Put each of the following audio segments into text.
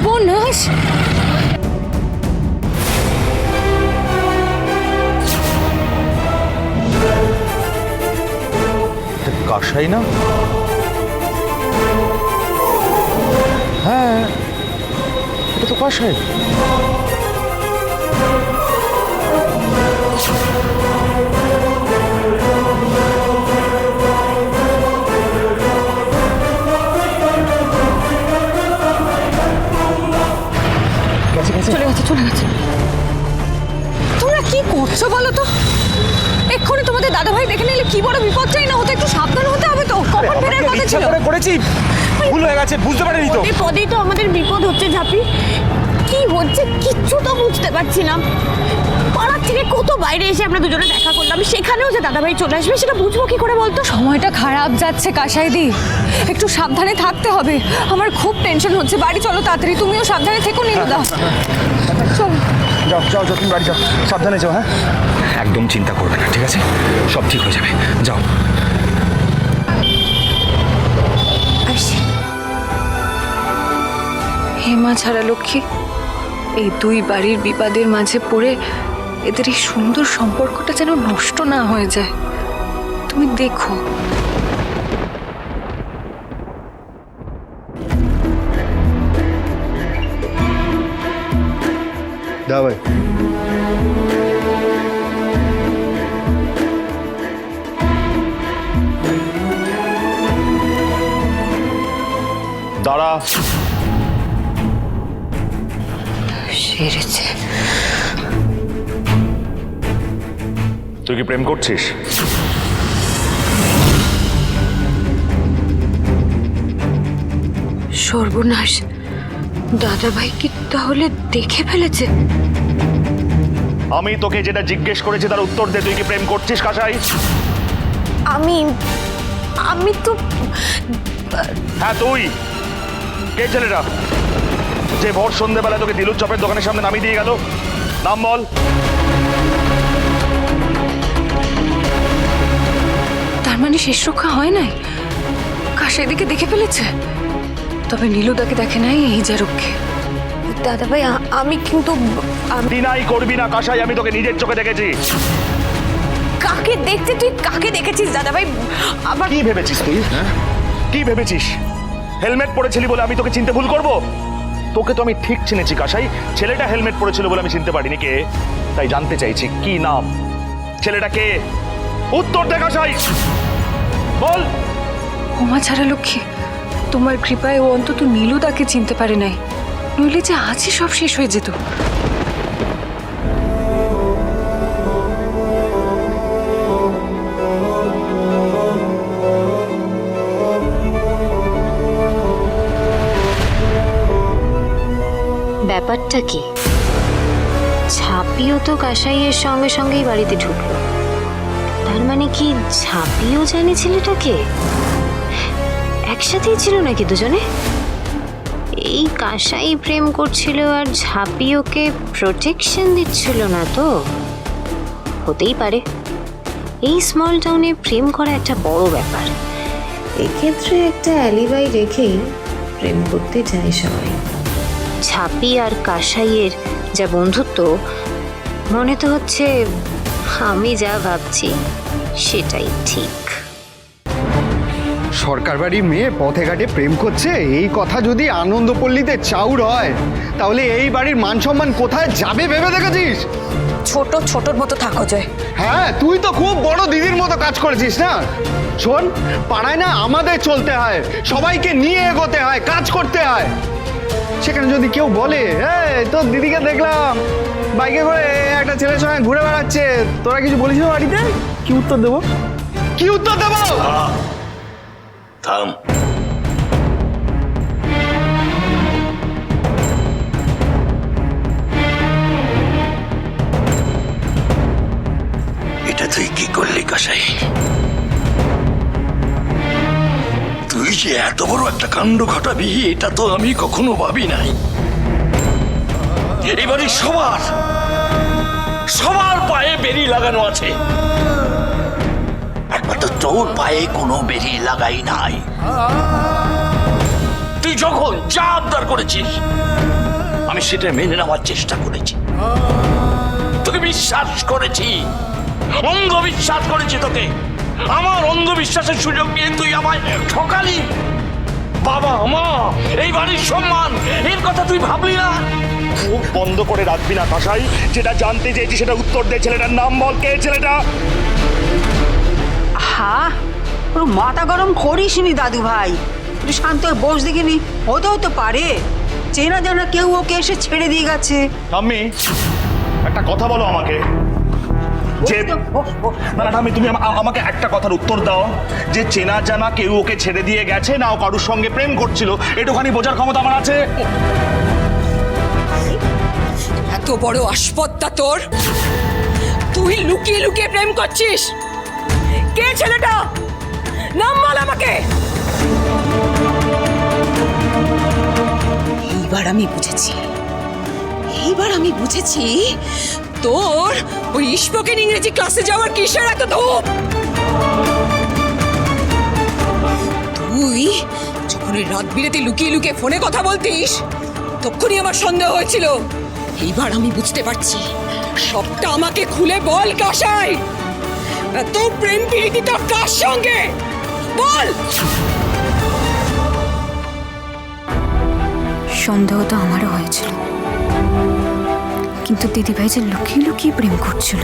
সর্বনাশ! কাসাই না? হ্যাঁ, এটা তো কাসাই। চলে গেছে, চলে গেছে। তোমরা কি করছো বলো তো? এক্ষুনি তোমাদের দাদাভাই দেখে নিলে কি বড় বিপদ চাই না হতো। একটু সাবধান হতে হবে তো। কখন ফেরার কথা ছিল? করেছি, ভুল হয়ে গেছে, বুঝতে পারিনি তো। পদে পদেই তো আমাদের বিপদ হচ্ছে ঝাপি। কি হচ্ছে কিচ্ছু তো বুঝতে পারছি না। পাড়ার থেকে কত বাইরে এসে আমরা দুজনে দেখা করলাম, সেখানেও যে দাদাভাই চলে আসবে সেটা বুঝবো কি করে বলতো? সময়টা খারাপ যাচ্ছে কাসাইদি, একটু সাবধানে থাকতে হবে। আমার খুব টেনশন হচ্ছে। বাড়ি চলো তাড়াতাড়ি, তুমিও সাবধানে থেকো নীলুদা। চল যাও যাও যাও, তুমি বাড়ি যাও, সাবধানে যাও। হ্যাঁ, একদম চিন্তা করবে না, ঠিক আছে? সব ঠিক হয়ে যাবে, যাও। হেমা ছাড়া লক্ষ্মী, এই দুই বাড়ির বিবাদের মাঝে পড়ে এদের এই সুন্দর সম্পর্কটা যেন নষ্ট না হয়ে যায়। তুমি দেখো। দাও ভাই। দাঁড়া। সেরেছে। তুই কি প্রেম করছিস? সর্বনাশ, দাদাভাই কি তাহলে দেখে ফেলেছে? আমি তোকে যেটা জিজ্ঞেস করেছি তার উত্তর দে, তুই কি প্রেম করছিস কাসাই? আমি তো হ্যাঁ তুই। কে ছেলেটা যে ভোর সন্ধ্যেবেলায় তোকে দিলুর চপের দোকানের সামনে নামিয়ে দিয়ে গেল? নাম বল। তার মানে শেষ রক্ষা হয় নাই, কাসাইদিকে দেখে ফেলেছে। তবে নীলুদাকে দেখে নাই, এই যা রক্ষে। দাদাভাই আমি কিন্তু ডিনাই করবি না কাসাই, আমি তোকে নিজের চোখে দেখেছি। কাকে দেখতে? তুই কাকে দেখেছিস দাদাভাই? আবার কি ভেবেছিস তুই? হ্যাঁ, কি ভেবেছিস? হেলমেট পরেছিলি বলে আমি তোকে চিনতে ভুল করব? তোকে তো আমি ঠিক চিনেছি কাসাই। ছেলেটা হেলমেট পরেছিল বলে আমি চিনতে পারিনি কে, তাই জানতে চাইছি কি নাম ছেলেটা, কে? উত্তর দে কাসাই, বল। ওমা ছাড়া লক্ষ্মী, তোমার কৃপায় ও অন্তত নীলুদাকে চিনতে পারে নাই, নইলে যে আজই সব শেষ হয়ে যেত। ব্যাপারটা কি? ঝাঁপিও তো কাসাইয়ের সঙ্গে সঙ্গেই বাড়িতে ঢুকলো। তার মানে কি ঝাঁপিও জানে ছেলেটাকে? একসাথেই ছিল নাকি দুজনে? এই কাসাই প্রেম করছিল আর ঝাঁপিওকে প্রোটেকশন দিচ্ছিল না তো? হতেই পারে। এই স্মল টাউনে প্রেম করা একটা বড় ব্যাপার। এক্ষেত্রে একটা অ্যালিবাই রেখেই প্রেম করতে যায় সবাই। ঝাঁপি আর কাসাইয়ের যা বন্ধুত্ব, মনে তো হচ্ছে আমি যা ভাবছি সেটাই ঠিক। সরকার বাড়ির মেয়ে পথে ঘাটে প্রেম করছে, এই কথা যদি আনন্দপল্লীতে চাউর হয় তাহলে এই বাড়ির মান সম্মান কোথায় যাবে ভেবে দেখেছিস? ছোটর মতো থাকো জয়। হ্যাঁ, তুই তো খুব বড় দিদির মতো কাজ করেছিস না? শোন, পাড়ায় না আমাদের চলতে হয়, সবাইকে নিয়ে এগোতে হয়, কাজ করতে হয়। সেখানে যদি কেউ বলে তোর দিদিকে দেখলাম বাইকে করে একটা ছেলের সঙ্গে ঘুরে বেড়াচ্ছে, তোরা কিছু বলিস না বাড়িতে? কি উত্তর দেবো? কি উত্তর দেবো? থাম। এটা তুই কি করলি কাসাই? তুই যে এত বড় একটা কাণ্ড ঘটাবি এটা তো আমি কখনো ভাবি নাই। এবারে সবার পায়ে বেরি লাগানো আছে, একবার তো তোর পায়ে কোনো বেরি লাগাই নাই। তুই যখন যা আবদার করেছিস আমি সেটা মেনে নেওয়ার চেষ্টা করেছি, তোকে বিশ্বাস করেছি, অন্ধবিশ্বাস করেছি তোকে। আমার অন্ধবিশ্বাসের সুযোগ নিয়ে তুই আমায় ঠকালি। বাবা মা, এই বাড়ির সম্মান, এর কথা তুই ভাবলি না? মুখ বন্ধ করে রাখবি না কাসাই। যেটা জানতে চেয়েছি সেটা উত্তর দে। ছেলেটার নাম বল, কে ছেলেটা? হ্যাঁ, পুরো মাথা গরম করিসনি দাদু ভাই, একটু শান্ত হয়ে বস দেখিনি। হতেও তো পারে চেনা জানা কেউ ওকে এসে ছেড়ে দিয়ে গেছে। ঠাম্মি, একটা কথা বলো আমাকে। যে না না ঠাম্মি, তুমি আমাকে একটা কথার উত্তর দাও, যে চেনা জানা কেউ ওকে ছেড়ে দিয়ে গেছে না ও কারুর সঙ্গে প্রেম করছিল, একটুখানি বোঝার ক্ষমতা আমার আছে। এত বড় আসপত্তা তোর! তুই লুকিয়ে লুকিয়ে প্রেম করছিস? কে ছেলেটা? নাম বল আমাকে। এইবার আমি বুঝেছি তোর ওই স্পোকেন ইংরেজি ক্লাসে যাওয়ার কিসের এত ধূপ। তুই যখন ওই রাত বিরেতে লুকিয়ে লুকিয়ে ফোনে কথা বলতিস তখনই আমার সন্দেহ হয়েছিল। এইবার আমি বুঝতে পারছি, সবটা আমাকে খুলে বল কাসাই। এত প্রেম প্রীতি তোর কার সঙ্গে বল? সন্দেহ তো আমারও হয়েছিল, কিন্তু দিদিভাই যে লুকিয়ে লুকিয়ে প্রেম করছিল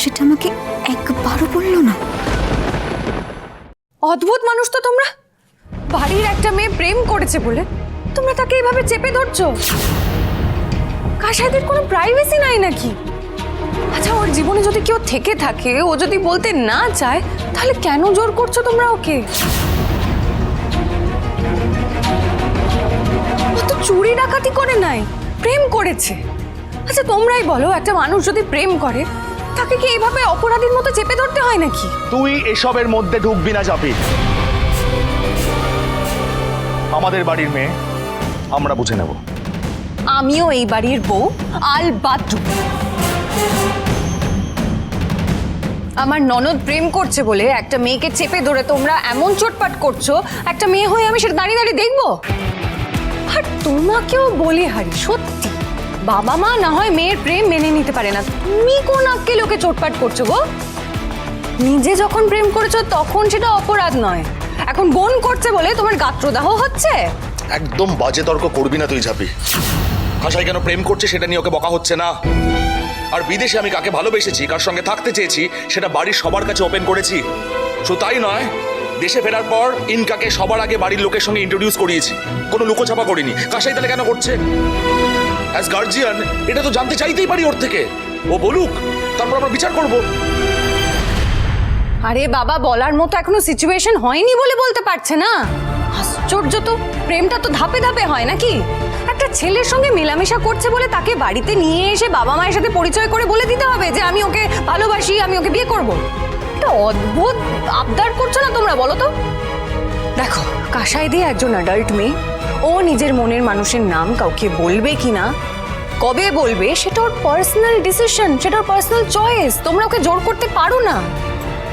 সেটা আমাকে একবারও বললো না। অদ্ভুত মানুষ তো তোমরা। বাড়ির একটা মেয়ে প্রেম করেছে বলে তোমরা তাকে এইভাবে চেপে ধরছো। কাসাইদের কোনো প্রাইভেসি নাই নাকি? আচ্ছা, ওর জীবনে যদি কেউ থেকে থাকে, ও যদি বলতে না চায়, তাহলে কেন জোর করছো তোমরা ওকে? ও তো চুরি ডাকাতি করে নাই, প্রেম করেছে। আচ্ছা তোমরাই বলো, একটা মানুষ যদি প্রেম করে তাকে কি এইভাবে অপরাধীর মতো চেপে ধরতে হয় নাকি? তুই এসবের মধ্যে ঢুকবি না জাপি। আমাদের বাড়ির মেয়ে, আমরা বুঝে নেব। আমিও এই বাড়ির বউ, আলবাত্র। আমার ননদ প্রেম করছে বলে একটা মেয়েকে চেপে ধরে তোমরা এমন চোটপাট করছো, একটা মেয়ে হয়ে আমি সেটা দাঁড়িয়ে দাঁড়িয়ে দেখবো? আর তোমাকেও বলি হারি, সত্যি বাবা মা না হয় মেয়ের প্রেম মেনে নিতে পারে না, তুমি কোন আক্কে লোকে চোটপাট করছো গো? নিজে যখন প্রেম করেছো তখন সেটা অপরাধ নয়, এখন বোন করছে বলে তোমার গাত্রদাহ হচ্ছে। একদম বাজে তর্ক করবি না তুই ঝাপি। কাসাই কেন প্রেম করছে সেটা নিয়ে ওকে বকা হচ্ছে না। আর বিদেশে আমি কাকে ভালোবেসেছি, কার সঙ্গে থাকতে চেয়েছি, সেটা বাড়ির সবার কাছে ওপেন করেছি। শুধু তাই নয়, দেশে ফেরার পর ইনকাকে সবার আগে বাড়ির লোকের সঙ্গে ইন্ট্রোডিউস করিয়েছি, কোনো লুকোছাপা করিনি। কাসাই তাহলে কেন করছে? অ্যাজ গার্জিয়ান এটা তো জানতে চাইতেই পারি ওর থেকে। ও বলুক, তারপর আমরা বিচার করব। আরে বাবা, বলার মতো এখনো সিচুয়েশন হয়নি বলে বলতে পারছে না। আশ্চর্য তো, প্রেমটা তো ধাপে ধাপে হয় নাকি? একটা ছেলের সঙ্গে মেলামেশা করছে বলে তাকে বাড়িতে নিয়ে এসে বাবা মায়ের সাথে পরিচয় করে বলে দিতে হবে যে আমি ওকে ভালোবাসি, আমি ওকে বিয়ে করব? এটা অদ্ভুত আবদার করছো না তোমরা, বলো তো? দেখো, কাসাই দিয়ে একজন অ্যাডাল্ট মেয়ে, ও নিজের মনের মানুষের নাম কাউকে বলবে কিনা, কবে বলবে, সেটা ওর পার্সোনাল ডিসিশন, সেটা ওর পার্সোনাল চয়েস। তোমরা ওকে জোর করতে পারো না।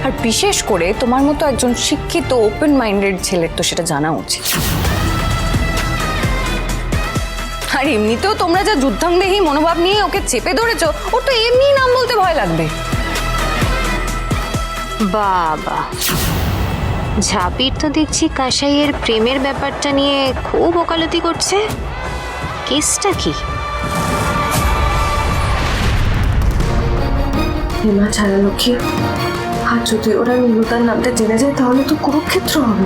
আর বিশেষ করে তোমার মতো একজন শিক্ষিত ওপেন মাইন্ডেড ছেলের তো সেটা জানা উচিত। আর এমনিতেও তোমরা যা যুদ্ধাংদেহী মনোভাব নিয়ে ওকে চেপে ধরেছো, ওর তো এমনি নাম বলতে ভয় লাগবে। বাবা, ঝাপির তো দেখছি কাসাইয়ের প্রেমের ব্যাপারটা নিয়ে খুব ওকালতি করছে। কেসটা কি? হেমা ছাড়া লক্ষ্মী, আর যদি ওরা নিমতার নামটা জেনে যায় তাহলে তো কুরুক্ষেত্র হবে।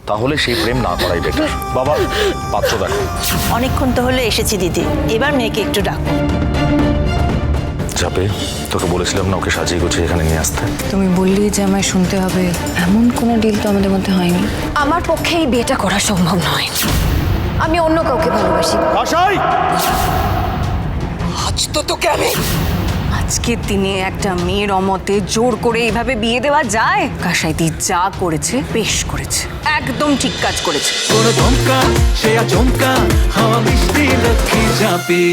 তাহলে সেই প্রেম না করাই বেটার। বাবা, পাত্র দেখো। অনেকক্ষণ তো হলো এসেছি দিদি, এবার মেয়েকে একটু ডাকো। চাপে তোকে বলেছিলাম না ওকে সাজিয়ে গুছিয়ে এখানে নিয়ে আসতে? তুমি বললি যে আমায় শুনতে হবে, এমন কোনো ডিল তো আমাদের মধ্যে হয়নি। আমার পক্ষে এই বিয়েটা করা সম্ভব নয়। আমি অন্য কাউকে ভালোবাসি। কাসাই, আজ তো তোকে আমি আজকের দিনে একটা মেয়ের অমতে জোর করে এইভাবে বিয়ে দেওয়া যায়? কাসাইদি যা করেছে বেশ করেছে, একদম ঠিক কাজ করেছে। কোনো চমকা সে আচমকা হাওয়া মিষ্টি লক্ষ্মী ঝাঁপি।